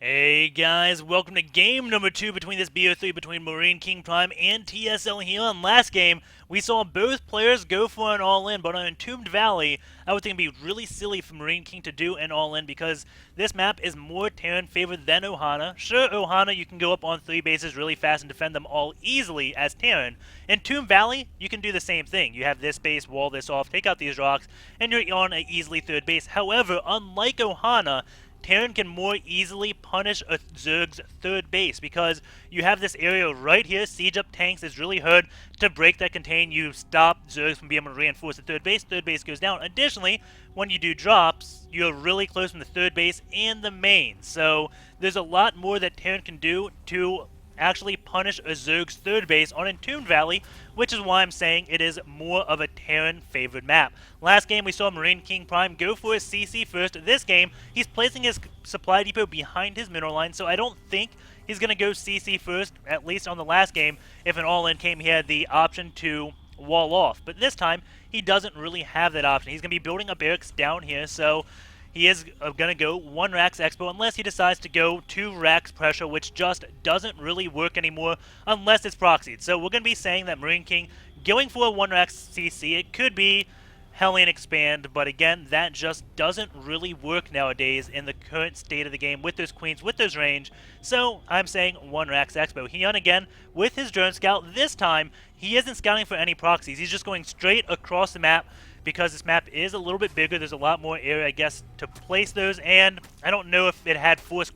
Hey guys, welcome to game number 2 between this BO3 between MarineKingPrime and TSL.Hyun. Last game, we saw both players go for an all-in, but on Entombed Valley, I would think it would be really silly for Marine King to do an all-in because this map is more Terran favored than Ohana. Sure, Ohana, you can go up on 3 bases really fast and defend them all easily as Terran. Entombed Valley, you can do the same thing. You have this base, wall this off, take out these rocks, and you're on an easily third base. However, unlike Ohana, Terran can more easily punish a Zerg's third base because you have this area right here. Siege up tanks is really hard to break that contain. You stop Zergs from being able to reinforce the third base. Third base goes down. Additionally, when you do drops, you're really close from the third base and the main. So there's a lot more that Terran can do to actually punish a Zerg's third base on Entombed Valley, which is why I'm saying it is more of a Terran-favored map. Last game, we saw MarineKingPrime go for his CC first. This game, he's placing his supply depot behind his mineral line, so I don't think he's going to go CC first, at least on the last game. If an all-in came, he had the option to wall off. But this time, he doesn't really have that option. He's going to be building up barracks down here, so he is going to go 1 Rax Expo unless he decides to go 2 Rax Pressure, which just doesn't really work anymore unless it's proxied. So we're going to be saying that Marine King going for a 1 Rax CC, it could be Hellion Expand, but again, that just doesn't really work nowadays in the current state of the game with those queens, with those range. So I'm saying 1 Rax Expo. Hyun again with his drone scout. This time, he isn't scouting for any proxies. He's just going straight across the map, because this map is a little bit bigger. There's a lot more area, I guess, to place those, and I don't know if it had forced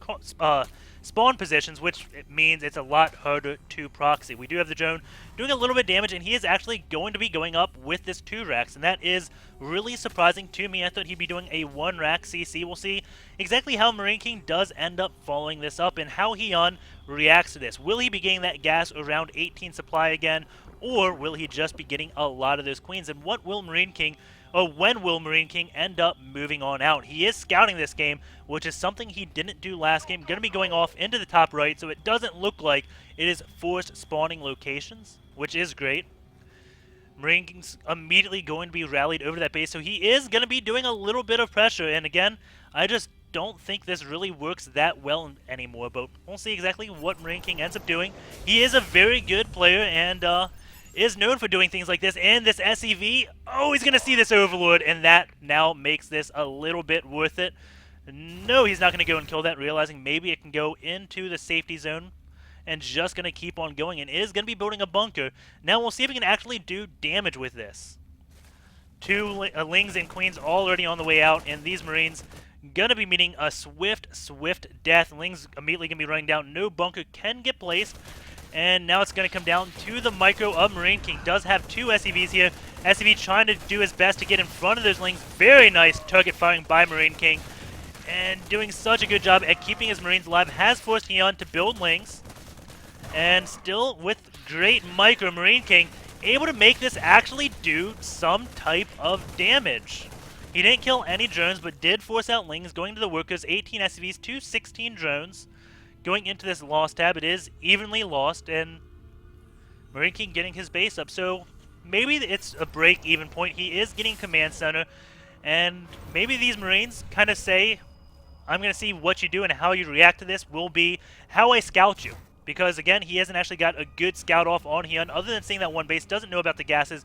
spawn positions, which means it's a lot harder to proxy. We do have the drone doing a little bit of damage, and he is actually going to be going up with this 2 Rax, and that is really surprising to me. I thought he'd be doing a 1 Rax CC. We'll see exactly how Marine King does end up following this up and how Hyun reacts to this. Will he be getting that gas around 18 supply again, or will he just be getting a lot of those queens? And what will Marine King, or when will Marine King end up moving on out? He is scouting this game, which is something he didn't do last game. Going to be going off into the top right, so it doesn't look like it is forced spawning locations, which is great. Marine King's immediately going to be rallied over that base, so he is going to be doing a little bit of pressure. And again, I just don't think this really works that well anymore, but we'll see exactly what Marine King ends up doing. He is a very good player, and is known for doing things like this, and this SEV, oh, he's going to see this Overlord, and that now makes this a little bit worth it. No, he's not going to go and kill that, realizing maybe it can go into the safety zone, and just going to keep on going, and is going to be building a bunker. Now we'll see if he can actually do damage with this. 2 Lings and Queens already on the way out, and these Marines going to be meeting a swift death. Lings immediately going to be running down. No bunker can get placed. And now it's going to come down to the micro of Marine King. Does have 2 SEVs here. SEV trying to do his best to get in front of those Lings. Very nice target firing by Marine King. And doing such a good job at keeping his Marines alive. Has forced Hyun to build Lings. And still with great micro, Marine King able to make this actually do some type of damage. He didn't kill any drones, but did force out Lings. Going to the workers, 18 SEVs to 16 drones. Going into this lost tab, it is evenly lost, and Marine King getting his base up. So maybe it's a break-even point. He is getting command center, and maybe these Marines kind of say, I'm going to see what you do and how you react to this will be how I scout you. Because, again, he hasn't actually got a good scout off on Hyun, other than seeing that one base, doesn't know about the gases.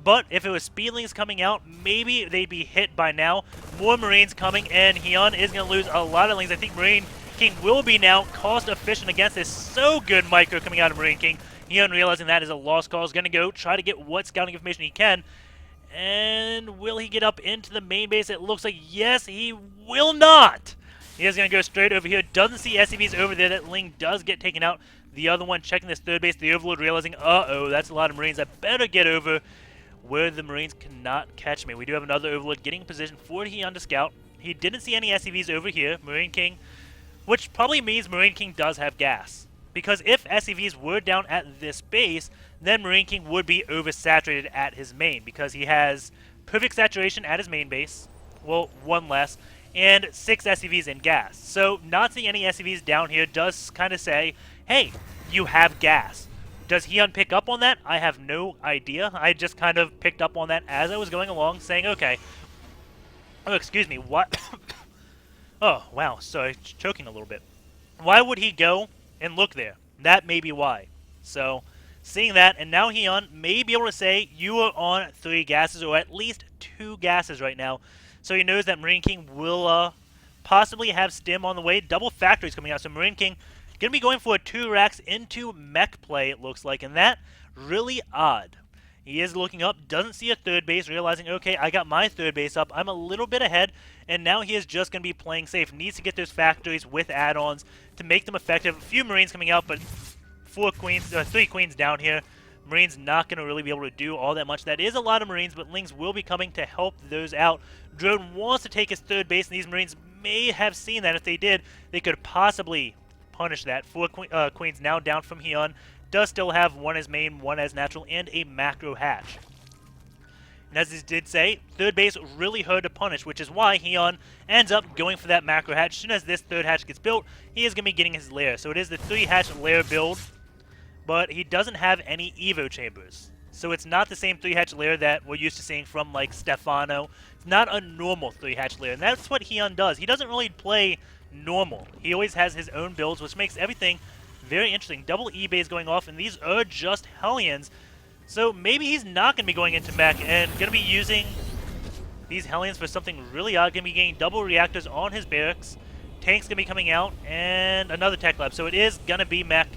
But if it was Speedlings coming out, maybe they'd be hit by now. More Marines coming, and Hyun is going to lose a lot of Lings. I think Marine King will be now cost efficient against this. So good micro coming out of Marine King. Hyun realizing that is a lost cause. Going to go try to get what scouting information he can. And will he get up into the main base? It looks like yes, he will not. He is going to go straight over here. Doesn't see SCVs over there. That Ling does get taken out. The other one checking this third base. The Overlord realizing, uh-oh, that's a lot of Marines. I better get over where the Marines cannot catch me. We do have another Overlord getting in position for Hyun to scout. He didn't see any SCVs over here. Marine King, which probably means Marine King does have gas. Because if SCVs were down at this base, then Marine King would be oversaturated at his main. Because he has perfect saturation at his main base. Well, 1 less. And 6 SCVs in gas. So not seeing any SCVs down here does kind of say, hey, you have gas. Does Hyun pick up on that? I have no idea. I just kind of picked up on that as I was going along, saying, okay. Oh, excuse me, what? Oh, wow, sorry, choking a little bit. Why would he go and look there? That may be why. So, seeing that, and now Hyun may be able to say you are on 3 gases, or at least 2 gases right now. So he knows that Marine King will possibly have Stim on the way. Double factories coming out. So Marine King going to be going for a 2 racks into mech play, it looks like. And that, really odd. He is looking up, doesn't see a third base, realizing, okay, I got my third base up. I'm a little bit ahead, and now he is just going to be playing safe. Needs to get those factories with add-ons to make them effective. A few Marines coming out, but 3 queens down here. Marines not going to really be able to do all that much. That is a lot of Marines, but Lings will be coming to help those out. Drone wants to take his third base, and these Marines may have seen that. If they did, they could possibly punish that. 4 queens now down from Hyun. Does still have 1 as main, 1 as natural, and a macro hatch. And as he did say, third base really hard to punish, which is why Hyun ends up going for that macro hatch. As soon as this third hatch gets built, he is going to be getting his lair. So it is the 3 hatch lair build, but he doesn't have any Evo chambers. So it's not the same 3 hatch lair that we're used to seeing from like Stefano. It's not a normal 3 hatch lair, and that's what Hyun does. He doesn't really play normal. He always has his own builds, which makes everything very interesting. Double E-base going off, and these are just Hellions. So maybe he's not going to be going into mech and going to be using these Hellions for something really odd. Going to be getting double reactors on his barracks. Tank's going to be coming out, and another tech lab. So it is going to be mech.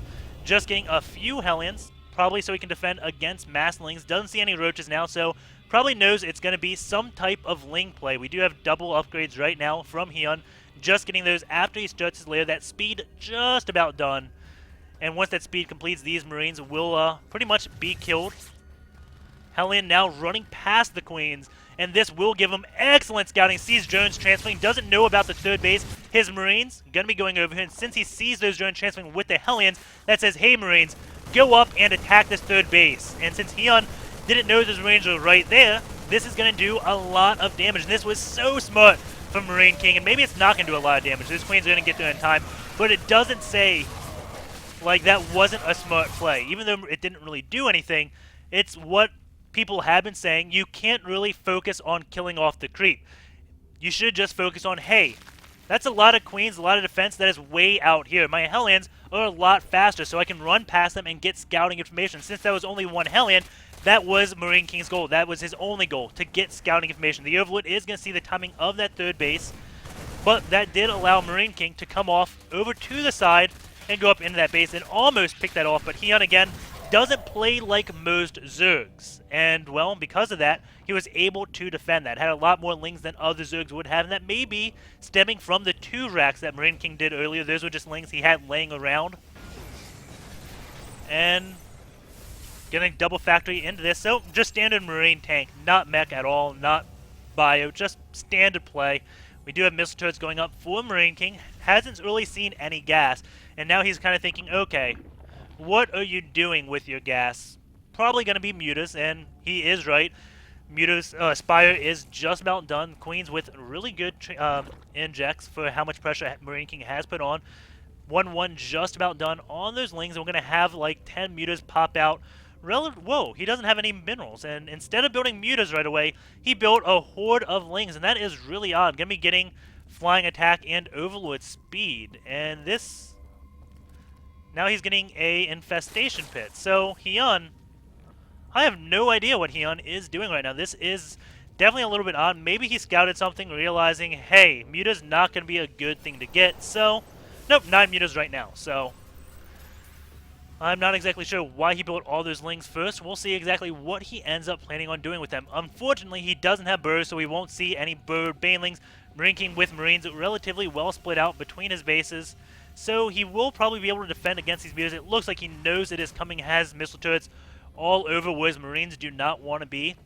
Just getting a few Hellions, probably so he can defend against mass Lings. Doesn't see any roaches now, so probably knows it's going to be some type of Ling play. We do have double upgrades right now from Hyun. Just getting those after he starts his lair. That speed just about done. And once that speed completes, these Marines will pretty much be killed. Hellion now running past the Queens, and this will give him excellent scouting. Sees drones transferring, doesn't know about the third base. His Marines going to be going over here, and since he sees those drones transferring with the Hellions, that says, hey Marines, go up and attack this third base. And since Hyun didn't know those Marines were right there, this is going to do a lot of damage. And this was so smart from Marine King, and maybe it's not going to do a lot of damage. Those Queens are going to get there in time, but it doesn't say like that wasn't a smart play. Even though it didn't really do anything, it's what people have been saying. You can't really focus on killing off the creep. You should just focus on, hey, that's a lot of Queens, a lot of defense that is way out here. My Hellions are a lot faster, so I can run past them and get scouting information. Since that was only 1 Hellion, that was Marine King's goal. That was his only goal, to get scouting information. The Overlord is going to see the timing of that third base, but that did allow Marine King to come off over to the side and go up into that base and almost pick that off. But Hyun, again, doesn't play like most Zergs. And, well, because of that, he was able to defend that. Had a lot more Lings than other Zergs would have, and that may be stemming from the 2 racks that Marine King did earlier. Those were just Lings he had laying around. And getting double factory into this. So, just standard Marine tank. Not mech at all, not bio, just standard play. We do have missile turrets going up for Marine King. Hasn't really seen any gas. And now he's kind of thinking, okay, what are you doing with your gas? Probably going to be Mutas, and he is right. Mutas, Spire is just about done. Queens with really good injects for how much pressure Marine King has put on. 1-1 just about done on those Lings, and we're going to have like 10 Mutas pop out. Whoa, he doesn't have any minerals, and instead of building Mutas right away, he built a horde of Lings, and that is really odd. Going to be getting flying attack and overlord speed, and this... Now he's getting a infestation pit. So Hyun, I have no idea what Hyun is doing right now. This is definitely a little bit odd. Maybe he scouted something, realizing, hey, Muta's not going to be a good thing to get. So, nope, 9 Mutas right now. So, I'm not exactly sure why he built all those Lings first. We'll see exactly what he ends up planning on doing with them. Unfortunately, he doesn't have birds, so we won't see any bird banelings. Marine King with Marines relatively well split out between his bases. So he will probably be able to defend against these Mutas. It looks like he knows it is coming, has missile turrets all over where his Marines do not want to be.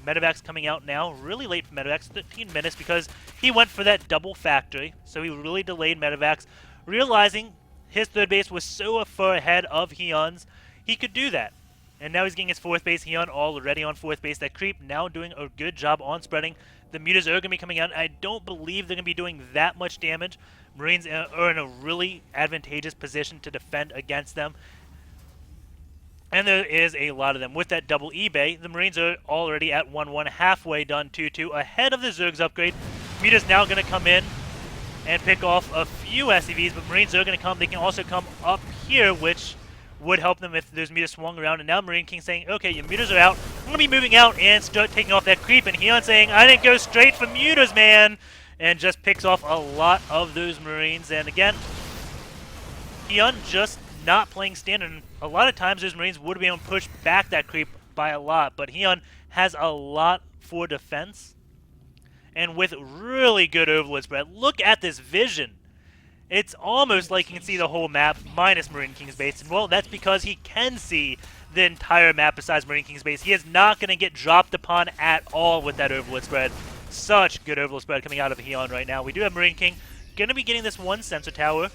Medevac's coming out now, really late for Medevacs, 13 minutes, because he went for that double factory. So he really delayed Medevacs, realizing his third base was so far ahead of Hyun's, he could do that. And now he's getting his 4th base. Hyun already on 4th base. That creep now doing a good job on spreading. The Mutas are going to be coming out. I don't believe they're going to be doing that much damage. Marines are in a really advantageous position to defend against them. And there is a lot of them. With that double eBay, the Marines are already at 1-1, halfway done 2-2, ahead of the Zerg's upgrade. Muta's now going to come in and pick off a few SCVs, but Marines are going to come. They can also come up here, which would help them if those mutas swung around. And now Marine King saying, okay, your mutas are out. I'm going to be moving out and start taking off that creep. And Hyun saying, I didn't go straight for mutas, man. And just picks off a lot of those Marines. And again, Hyun just not playing standard. A lot of times those Marines would be able to push back that creep by a lot. But Hyun has a lot for defense. And with really good overload spread. Look at this vision. It's almost like you can see the whole map minus Marine King's base. And well, that's because he can see the entire map besides Marine King's base. He is not going to get dropped upon at all with that overload spread. Such good overload spread coming out of Hyun right now. We do have Marine King going to be getting this one sensor tower.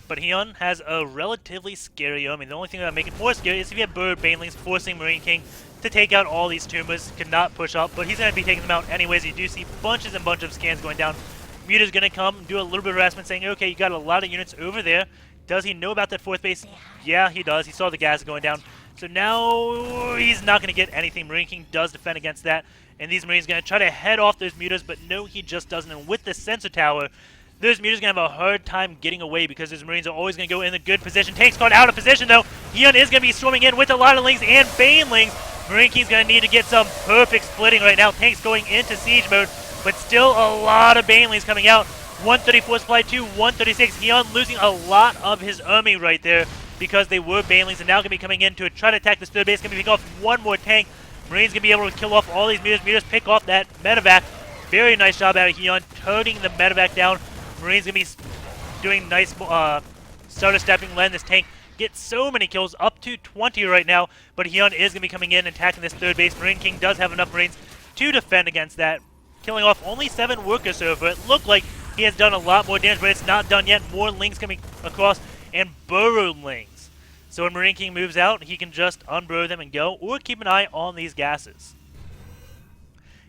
But Hyun has a relatively scary army. The only thing that would make it more scary is if you have Bird Banelings forcing Marine King to take out all these Tumbas. Could not push up, but he's going to be taking them out anyways. You do see bunches and bunches of scans going down. Muta's going to come, do a little bit of harassment, saying, okay, you got a lot of units over there. Does he know about that fourth base? Yeah, he does. He saw the gas going down. So now he's not going to get anything. Marine King does defend against that. And these Marines are going to try to head off those Mutas, but no, he just doesn't. And with the sensor tower, those Mutas are going to have a hard time getting away because those Marines are always going to go in a good position. Tank's caught out of position, though. Hyun is going to be swarming in with a lot of Lings and Banelings. Marine King's going to need to get some perfect splitting right now. Tank's going into siege mode. But still a lot of Banelings coming out. 134 supply to 136. Hyun losing a lot of his army right there because they were Banelings and now going to be coming in to try to attack this third base. Going to be picking off one more tank. Marines going to be able to kill off all these Mutas. Mutas pick off that medevac. Very nice job out of Hyun, turning the medevac down. Marines going to be doing nice starter stepping, letting this tank get so many kills, up to 20 right now. But Hyun is going to be coming in and attacking this third base. Marine King does have enough Marines to defend against that. Killing off only 7 workers so far. It looked like he has done a lot more damage, but it's not done yet. More Lings coming across and burrowed Lings. So when Marine King moves out, he can just unburrow them and go, or keep an eye on these gases.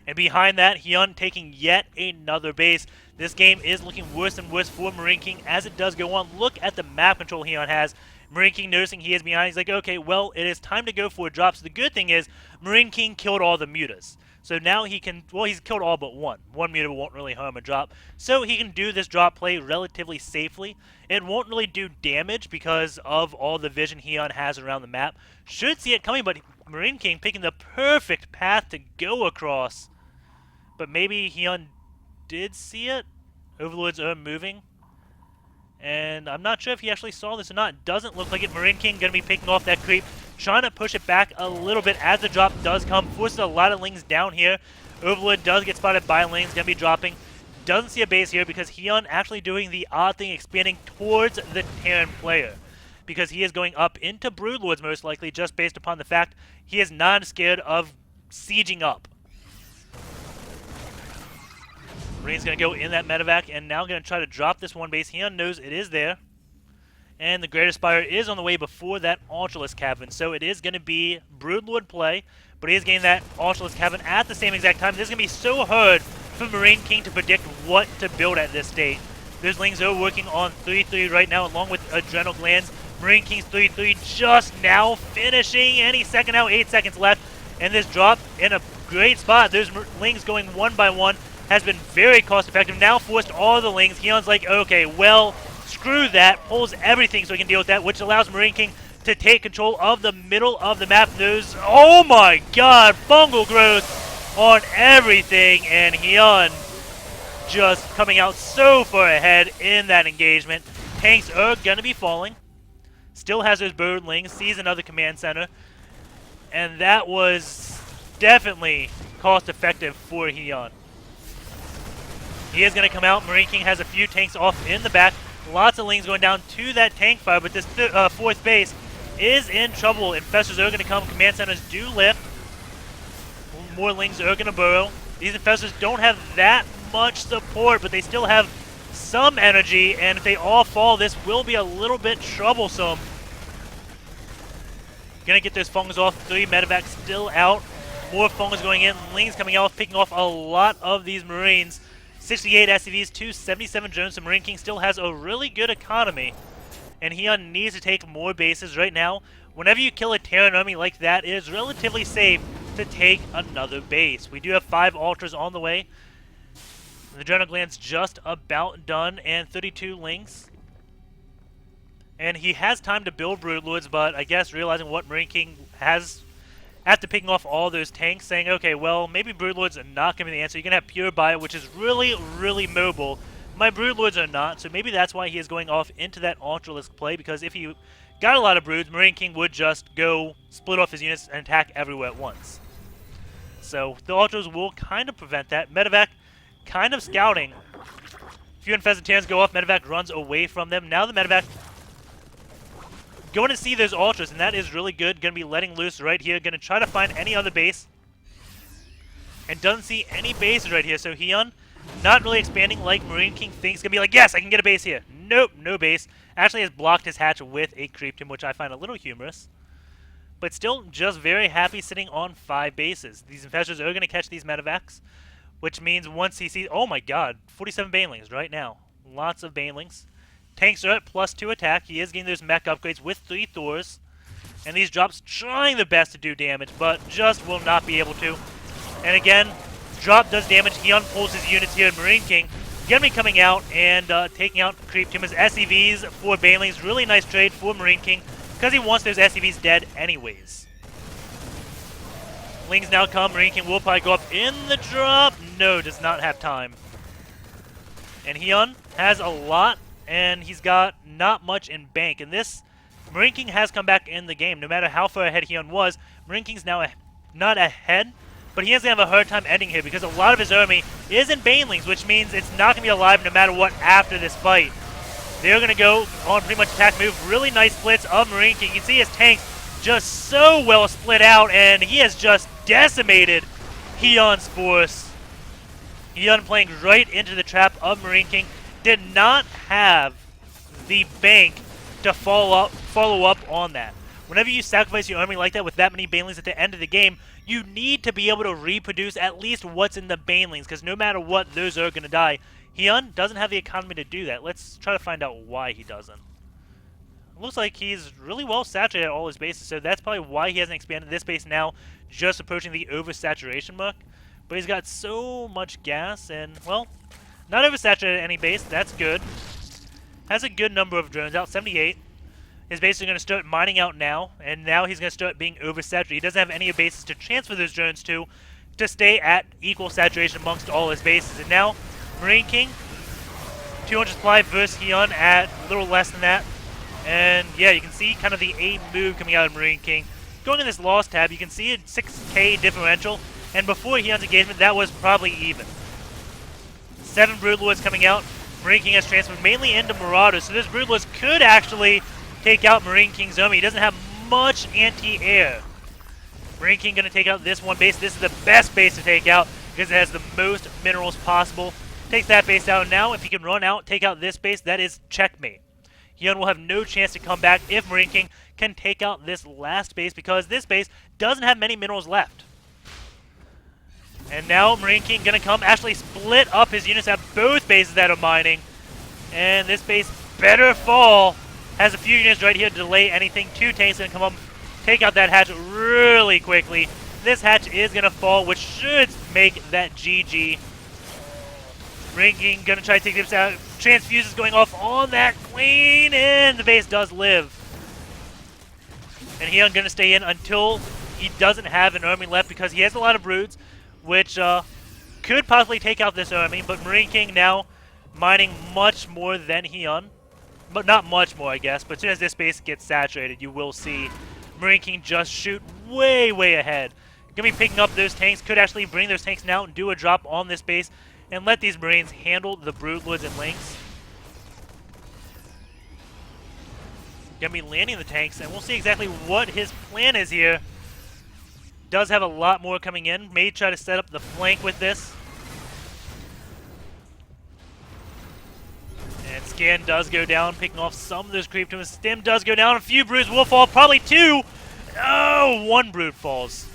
And behind that, Hyun taking yet another base. This game is looking worse and worse for Marine King as it does go on. Look at the map control Hyun has. Marine King noticing he is behind. He's like, okay, well, it is time to go for a drop. So the good thing is Marine King killed all the Mutas. So now he can, well, he's killed all but one. One Muta won't really harm a drop. So he can do this drop play relatively safely. It won't really do damage because of all the vision Hyun has around the map. Should see it coming, but Marine King picking the perfect path to go across. But maybe Hyun did see it. Overlords are moving. And I'm not sure if he actually saw this or not. Doesn't look like it. Marine King going to be picking off that creep. Trying to push it back a little bit as the drop does come. Forces a lot of Lings down here. Overlord does get spotted by Lings. Going to be dropping. Doesn't see a base here because Hyun actually doing the odd thing, expanding towards the Terran player. Because he is going up into Broodlords most likely, just based upon the fact he is not scared of sieging up. Marine's going to go in that medevac and now going to try to drop this one base. Hyun knows it is there. And the Greater Spire is on the way before that Ultralisk Cavern. So it is going to be Broodlord play, but he is getting that Ultralisk Cavern at the same exact time. This is going to be so hard for Marine King to predict what to build at this state. Those Lings are working on 3-3 right now along with Adrenal Glands. Marine King's 3-3 just now finishing any second now, 8 seconds left. And this drop in a great spot. Those Lings going one by one has been very cost effective. Now forced all the Lings. Hyun's like, okay, well, screw that. Pulls everything so he can deal with that, which allows Marine King to take control of the middle of the map. Those, oh my god, fungal growth on everything. And Hyun just coming out so far ahead in that engagement. Tanks are going to be falling. Still has those bird Lings. Sees another command center. And that was definitely cost effective for Hyun. He is going to come out. Marine King has a few tanks off in the back. Lots of Lings going down to that tank fire, but this fourth base is in trouble. Infestors are going to come. Command centers do lift. More Lings are going to burrow. These Infestors don't have that much support, but they still have some energy, and if they all fall, this will be a little bit troublesome. Going to get those fungus off. 3 medevacs still out. More fungus going in. Lings coming out, picking off a lot of these Marines. 68 SCVs to 77 drones, so Marine King still has a really good economy. And Hyun needs to take more bases right now. Whenever you kill a Terran army like that, it is relatively safe to take another base. We do have 5 Ultras on the way. The Adrenal Gland's just about done, and 32 links. And he has time to build Broodlords, but I guess realizing what Marine King has after picking off all those tanks, saying, okay, well, maybe Broodlords are not going to be the answer. You're going to have Pure Bio, which is really, really mobile. My Broodlords are not, so maybe that's why he is going off into that Ultralisk play, because if he got a lot of Broods, Marine King would just go split off his units and attack everywhere at once. So the Ultras will kind of prevent that. Medevac kind of scouting. Few Infestitans go off, Medevac runs away from them. Now the Medevac going to see those Ultras, and that is really good. Going to be letting loose right here. Going to try to find any other base. And doesn't see any bases right here. So Hyun, not really expanding like Marine King thinks. Going to be like, yes, I can get a base here. Nope, no base. Actually has blocked his hatch with a Creep Tomb, which I find a little humorous. But still just very happy sitting on 5 bases. These Infestors are going to catch these Medevacs, which means once he sees... Oh my god, 47 Banelings right now. Lots of Banelings. Tanks are at +2 attack. He is getting those mech upgrades with 3 Thors. And these drops trying their best to do damage, but just will not be able to. And again, drop does damage. Hyun pulls his units here. Marine King going to be coming out and taking out Creep Tomb as SCVs for Banelings. Really nice trade for Marine King because he wants those SCVs dead anyways. Lings now come. Marine King will probably go up in the drop. No, does not have time. And Hyun has a lot, and he's got not much in bank. And this, Marine King has come back in the game. No matter how far ahead Hyun was, Marine King's now not ahead, but he is going to have a hard time ending here because a lot of his army is in Banelings, which means it's not going to be alive no matter what after this fight. They're going to go on pretty much attack move. Really nice splits of Marine King. You can see his tanks just so well split out, and he has just decimated Hyun's force. Hyun playing right into the trap of Marine King. Did not have the bank to follow up on that. Whenever you sacrifice your army like that with that many Banelings at the end of the game, you need to be able to reproduce at least what's in the Banelings, because no matter what, those are going to die. Hyun doesn't have the economy to do that. Let's try to find out why he doesn't. It looks like he's really well saturated at all his bases, so that's probably why he hasn't expanded this base now, just approaching the oversaturation mark. But he's got so much gas, and, well, not oversaturated any base. That's good. Has a good number of drones out, 78. His bases are going to start mining out now, and now he's going to start being oversaturated. He doesn't have any bases to transfer those drones to stay at equal saturation amongst all his bases. And now, Marine King, 200 supply versus Hyun at a little less than that. And yeah, you can see kind of the A move coming out of Marine King. Going in this loss tab, you can see a 6k differential, and before Hyun's engagement, that was probably even. 7 Broodlords coming out. Marine King has transferred mainly into Marauders, so this Broodlords could actually take out Marine King's army. He doesn't have much anti-air. Marine King going to take out this one base. This is the best base to take out because it has the most minerals possible. Takes that base out now. If he can run out, take out this base, that is checkmate. Hyun will have no chance to come back if Marine King can take out this last base because this base doesn't have many minerals left. And now Marine King going to come, actually split up his units at both bases that are mining. And this base better fall. Has a few units right here to delay anything. 2 tanks going to come up, take out that hatch really quickly. This hatch is going to fall, which should make that GG. Marine King going to try to take this out. Transfuses going off on that queen, and the base does live. And Hyun going to stay in until he doesn't have an army left because he has a lot of broods, which could possibly take out this army. But Marine King now mining much more than Hyun. But not much more, I guess. But as soon as this base gets saturated, you will see Marine King just shoot way, way ahead. Going to be picking up those tanks. Could actually bring those tanks now and do a drop on this base and let these Marines handle the Broodlords and Lings. Going to be landing the tanks, and we'll see exactly what his plan is here. Does have a lot more coming in. May try to set up the flank with this. And Scan does go down, picking off some of those Creep Tombs. Stim does go down. A few Broods will fall. Probably 2. Oh, 1 Brood falls.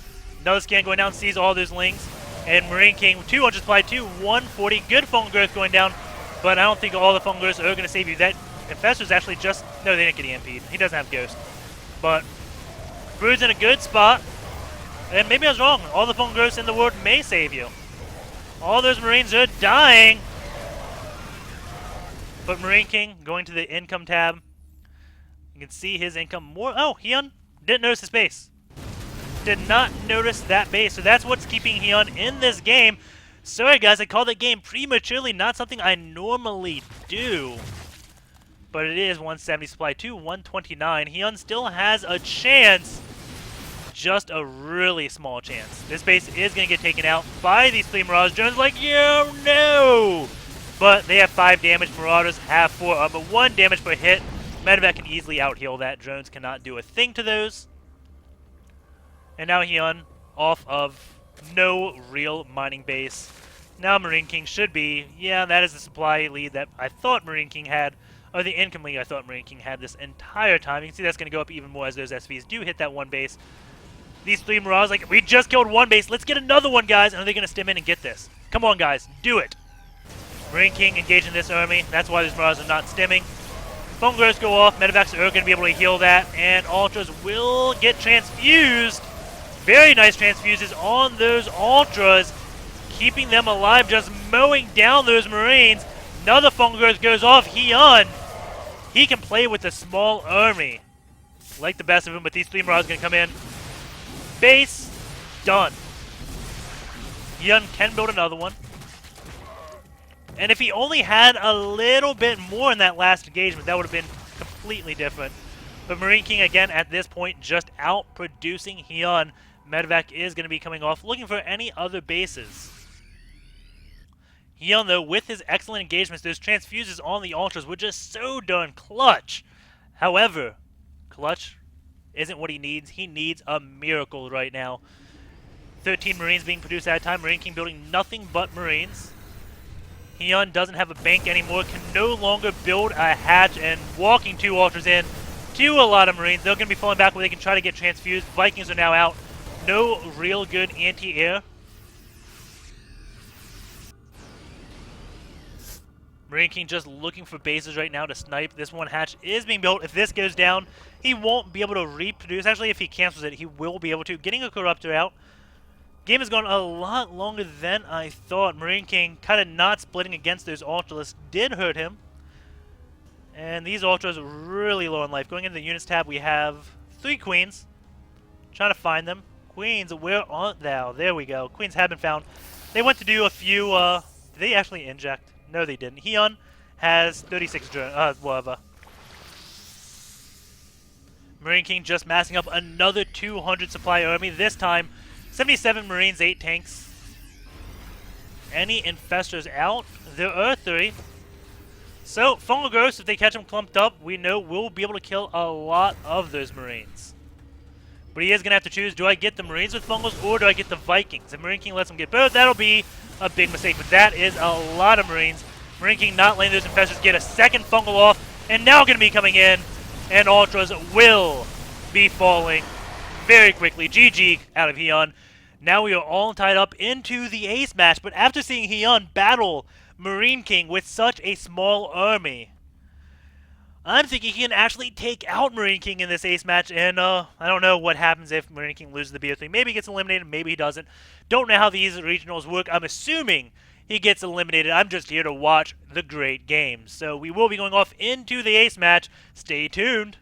Another Scan going down, sees all those Lings. And Marine King, 200 supply, 140. Good phone growth going down, but I don't think all the phone growths are going to save you. That Infestor's actually just... No, they didn't get EMP'd. He doesn't have Ghost. But Brood's in a good spot. And maybe I was wrong. All the phone growths in the world may save you. All those Marines are dying. But Marine King going to the income tab. You can see his income more. Oh, Hyun didn't notice his base. Did not notice that base. So that's what's keeping Hyun in this game. Sorry, guys, I called that game prematurely. Not something I normally do. But it is 170 supply to 129. Hyun still has a chance. Just a really small chance. This base is going to get taken out by these 3 Marauders. Jones like, yo, no! But they have 5 damage. Marauders have 4, but 1 damage per hit. Medevac can easily out-heal that. Drones cannot do a thing to those. And now Hyun off of no real mining base. Now Marine King should be, yeah, that is the supply lead that I thought Marine King had, or the income lead I thought Marine King had this entire time. You can see that's going to go up even more as those SVs do hit that 1 base. These 3 Marauders like, we just killed 1 base, let's get another one, guys, and are they going to stem in and get this? Come on, guys, do it. Marine King engaging this army, that's why these Marauders are not stemming. Phone Grows go off, Medevacs are going to be able to heal that, and Ultras will get transfused. Very nice transfuses on those Ultras, keeping them alive, just mowing down those Marines. Another Phone Grows goes off. Hyun, he can play with a small army. Like the best of him, but these 3 Marauders are going to come in. Base, done. Hyun can build another one. And if he only had a little bit more in that last engagement, that would have been completely different. But Marine King, again, at this point, just out-producing Hyun. Medevac is going to be coming off, looking for any other bases. Hyun, though, with his excellent engagements, those transfuses on the Ultras were just so darn clutch. However, clutch isn't what he needs. He needs a miracle right now. 13 Marines being produced at a time. Marine King building nothing but Marines. Hyun doesn't have a bank anymore, can no longer build a hatch, and walking 2 Ultras in to a lot of Marines. They're going to be falling back where they can try to get transfused. Vikings are now out. No real good anti-air. Marine King just looking for bases right now to snipe. This 1 hatch is being built. If this goes down, he won't be able to reproduce. Actually, if he cancels it, he will be able to. Getting a Corruptor out. Game has gone a lot longer than I thought. Marine King kind of not splitting against those Ultras did hurt him. And these Ultras are really low on life. Going into the units tab, we have 3 Queens. Trying to find them. Queens, where aren't thou? There we go. Queens have been found. They went to do a few, did they actually inject? No, they didn't. Hyun has 36 whatever. Marine King just massing up another 200 supply army. This time, 77 Marines, 8 tanks. Any infestors out? There are 3. So, Fungal Ghosts, if they catch them clumped up, we know we'll be able to kill a lot of those Marines. But he is going to have to choose, do I get the Marines with Fungals or do I get the Vikings? If Marine King lets him get both, that'll be a big mistake. But that is a lot of Marines. Marine King not letting those infestors get a second Fungal off. And now going to be coming in. And Ultras will be falling very quickly. GG out of Hyun. Now we are all tied up into the ace match. But after seeing Hyun battle Marine King with such a small army, I'm thinking he can actually take out Marine King in this ace match, and I don't know what happens if Marine King loses the BO3. Maybe he gets eliminated, maybe he doesn't. Don't know how these regionals work. I'm assuming he gets eliminated. I'm just here to watch the great games. So we will be going off into the ace match. Stay tuned.